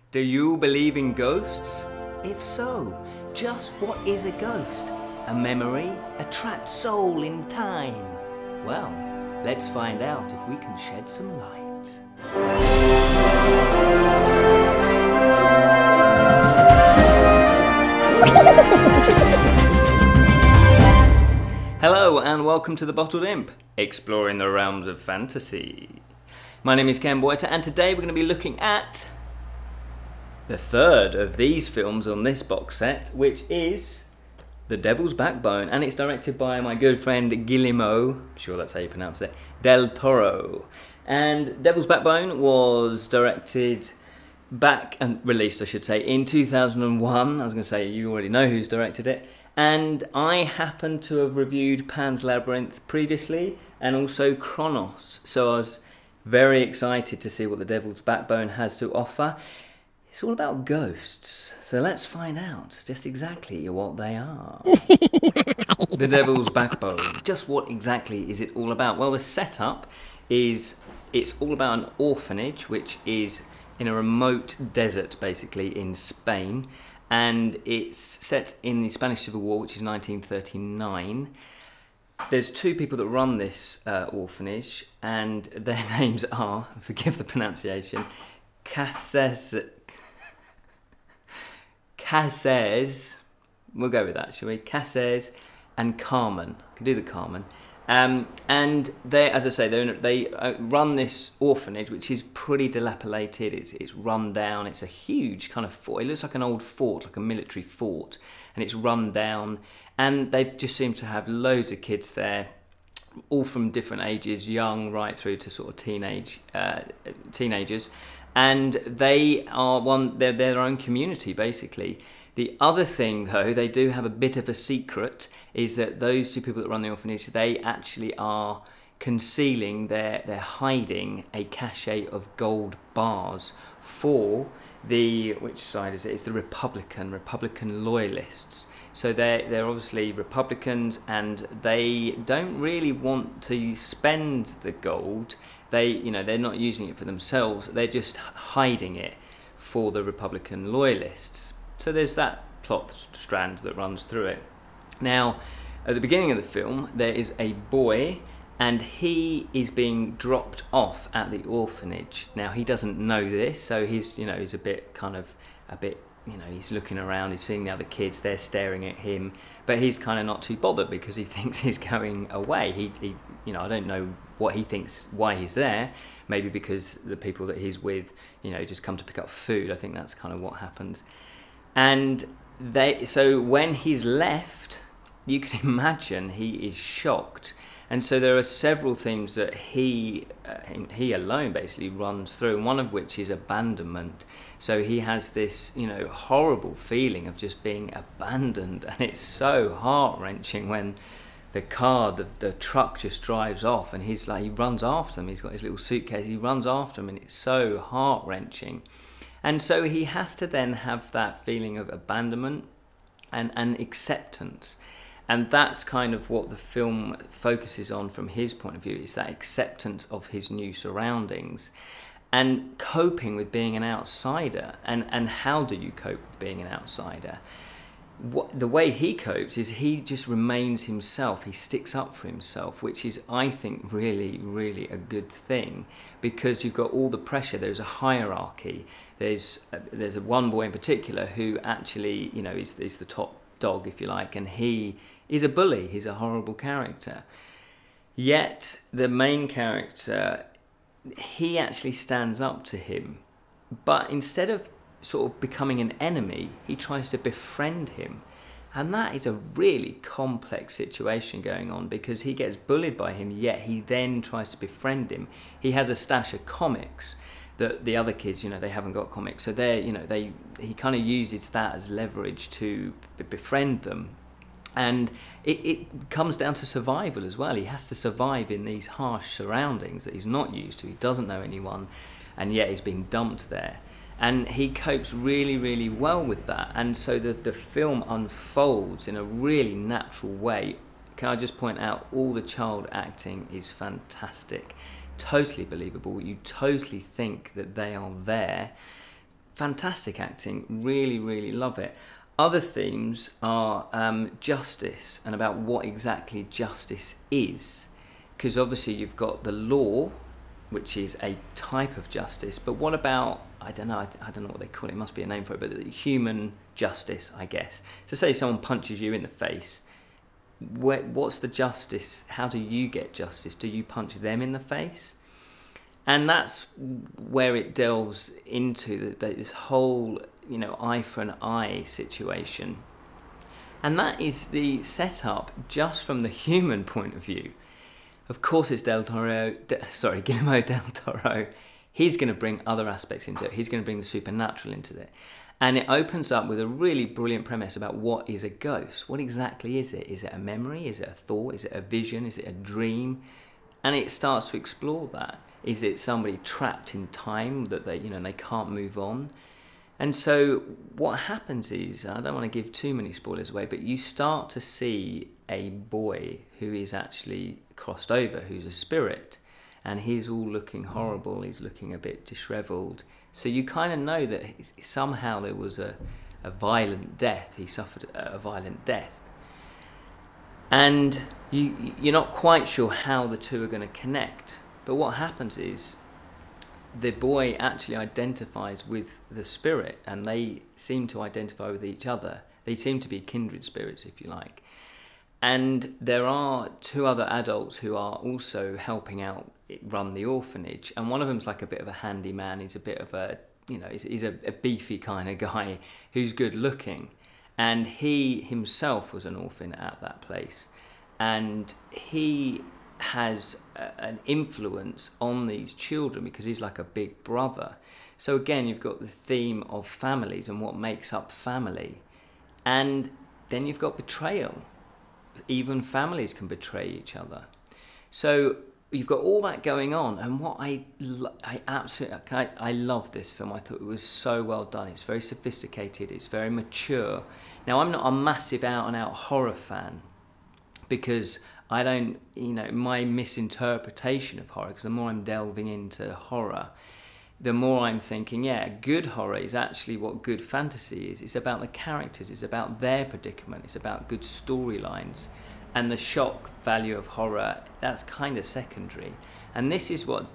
Do you believe in ghosts? If so, just what is a ghost? A memory? A trapped soul in time? Well, let's find out if we can shed some light. Hello and welcome to the Bottled Imp, exploring the realms of fantasy. My name is Ken Boyter and today we're going to be looking at the third of these films on this box set, which is The Devil's Backbone, and it's directed by my good friend Guillermo, I'm sure that's how you pronounce it, del Toro. And Devil's Backbone was directed back, and released I should say, in 2001. I was going to say you already know who's directed it. And I happen to have reviewed Pan's Labyrinth previously, and also Kronos, so I was very excited to see what The Devil's Backbone has to offer. It's all about ghosts, so let's find out just exactly what they are. The Devil's Backbone, just what exactly is it all about? Well, the setup is, it's all about an orphanage, which is in a remote desert, basically, in Spain. And it's set in the Spanish Civil War, which is 1939. There's two people that run this orphanage, and their names are, forgive the pronunciation, Casares, we'll go with that, shall we? Casares and Carmen. I can do the Carmen. And they, as I say, they run this orphanage, which is pretty dilapidated. It's run down. It's a huge kind of fort. It looks like an old fort, like a military fort, and it's run down. And they just seem to have loads of kids there, all from different ages, young right through to sort of teenagers. And they are they're their own community, basically. The other thing, though, they do have a bit of a secret, is that those two people that run the orphanage, they actually are concealing, they're hiding a cache of gold bars for the, which side is it? It's the Republican loyalists. So they're obviously Republicans, and they don't really want to spend the gold. They're not using it for themselves. They're just hiding it for the Republican loyalists. So there's that plot strand that runs through it. Now, at the beginning of the film, there is a boy, and he is being dropped off at the orphanage. Now, he doesn't know this, so he's a bit, he's looking around, he's seeing the other kids, they're staring at him, but he's kind of not too bothered because he thinks he's going away. I don't know what he thinks, why he's there. Maybe because the people that he's with, just come to pick up food. I think that's kind of what happens. And so when he's left, you can imagine he is shocked. And so there are several things that he alone basically runs through, and one of which is abandonment. So he has this, horrible feeling of just being abandoned, and it's so heart-wrenching when the car, the truck just drives off, and he runs after them. He's got his little suitcase, he runs after them, and it's so heart-wrenching. And so he has to then have that feeling of abandonment and acceptance. And that's kind of what the film focuses on from his point of view, is that acceptance of his new surroundings and coping with being an outsider. And how do you cope with being an outsider? The way he copes is he just remains himself. He sticks up for himself, which is, I think, really, really a good thing, because you've got all the pressure. There's a hierarchy. There's one boy in particular who actually, is the top dog, if you like, and he is a bully. He's a horrible character. Yet the main character, he actually stands up to him, but instead of sort of becoming an enemy, he tries to befriend him. And that is a really complex situation going on, because he gets bullied by him, yet he then tries to befriend him. He has a stash of comics that the other kids, they haven't got comics, so he kind of uses that as leverage to befriend them. And it comes down to survival as well. He has to survive in these harsh surroundings that he's not used to. He doesn't know anyone, and yet he's been dumped there. And he copes really, really well with that. And so the film unfolds in a really natural way. Can I just point out, all the child acting is fantastic. Totally believable. You totally think that they are there. fantastic acting, really, really love it. Other themes are justice and about what exactly justice is. Because obviously you've got the law, which is a type of justice, but what about, I don't know what they call it, must be a name for it, but human justice, I guess. So say someone punches you in the face, what's the justice? How do you get justice? Do you punch them in the face? And that's where it delves into this whole, eye for an eye situation. And that is the setup just from the human point of view. Of course, it's Guillermo del Toro. He's going to bring other aspects into it. He's going to bring the supernatural into it. And it opens up with a really brilliant premise about what is a ghost. What exactly is it? Is it a memory? Is it a thought? Is it a vision? Is it a dream? And it starts to explore that. Is it somebody trapped in time that they can't move on? And so what happens is, I don't want to give too many spoilers away, but you start to see a boy who is actually crossed over, who's a spirit, and he's all looking horrible, he's looking a bit disheveled. So you kind of know that somehow there was a violent death, he suffered a violent death. And you're not quite sure how the two are going to connect. But what happens is the boy actually identifies with the spirit, and they seem to identify with each other. They seem to be kindred spirits, if you like. And there are two other adults who are also helping out run the orphanage. And one of them's like a bit of a handyman. He's a bit of a, he's a beefy kind of guy who's good looking. And he himself was an orphan at that place. And he has an influence on these children because he's like a big brother. So again, you've got the theme of families and what makes up family. And then you've got betrayal. Even families can betray each other. So you've got all that going on. And what I love this film. I thought it was so well done. It's very sophisticated. It's very mature. Now, I'm not a massive out-and-out horror fan because I don't, my misinterpretation of horror, because the more I'm delving into horror, the more I'm thinking, yeah, good horror is actually what good fantasy is. It's about the characters, it's about their predicament, it's about good storylines. And the shock value of horror, that's kind of secondary. And this is what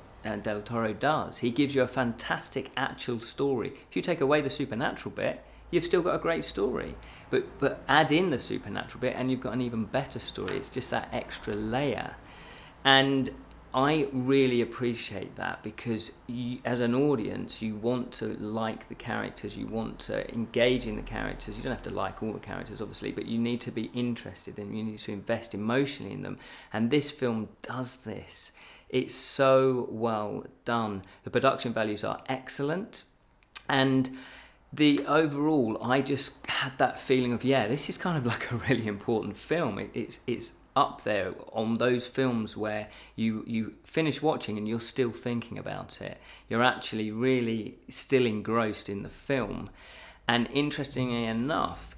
Del Toro does. He gives you a fantastic actual story. If you take away the supernatural bit, you've still got a great story, but add in the supernatural bit and you've got an even better story. It's just that extra layer. And I really appreciate that because you, as an audience, you want to like the characters, you want to engage in the characters. You don't have to like all the characters, obviously, but you need to be interested and you need to invest emotionally in them. And this film does this. It's so well done. The production values are excellent. And the overall, I just had that feeling of, yeah, this is kind of like a really important film. It's up there on those films where you finish watching and you're still thinking about it. You're actually really still engrossed in the film. And interestingly enough,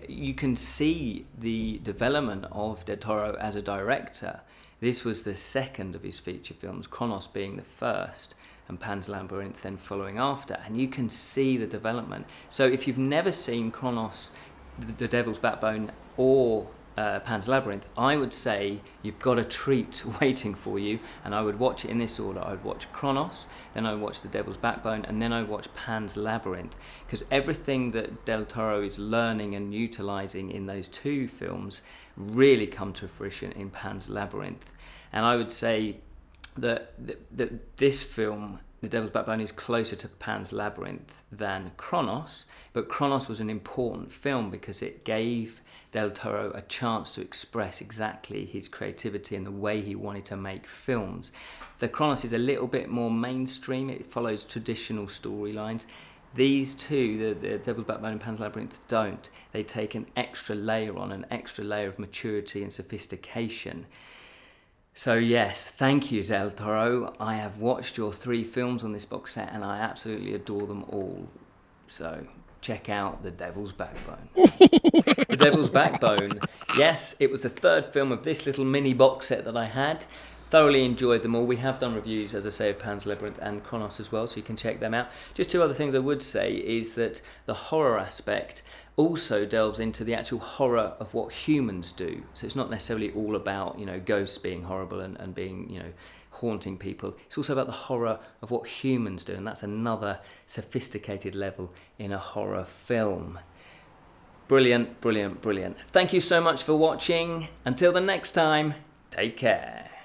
you can see the development of Del Toro as a director. This was the second of his feature films, Kronos being the first, and Pan's Labyrinth then following after, and you can see the development. So if you've never seen Kronos, The Devil's Backbone, or Pan's Labyrinth, I would say you've got a treat waiting for you, and I would watch it in this order. I would watch Kronos, then I would watch The Devil's Backbone, and then I would watch Pan's Labyrinth, because everything that Del Toro is learning and utilising in those two films really come to fruition in Pan's Labyrinth. And I would say that this film, The Devil's Backbone, is closer to Pan's Labyrinth than Kronos, but Kronos was an important film because it gave Del Toro a chance to express exactly his creativity and the way he wanted to make films. The Kronos is a little bit more mainstream, it follows traditional storylines. These two, the Devil's Backbone and Pan's Labyrinth, don't. They take an extra layer on, an extra layer of maturity and sophistication. So yes, thank you, Del Toro. I have watched your 3 films on this box set and I absolutely adore them all. So check out The Devil's Backbone. The Devil's Backbone, yes, it was the 3rd film of this little mini box set that I had. Thoroughly enjoyed them all. We have done reviews, as I say, of Pan's Labyrinth and Kronos as well, so you can check them out. Just two other things I would say is that the horror aspect also delves into the actual horror of what humans do. So it's not necessarily all about, you know, ghosts being horrible and being, you know, haunting people. It's also about the horror of what humans do, and that's another sophisticated level in a horror film. Brilliant, brilliant, brilliant. Thank you so much for watching. Until the next time, take care.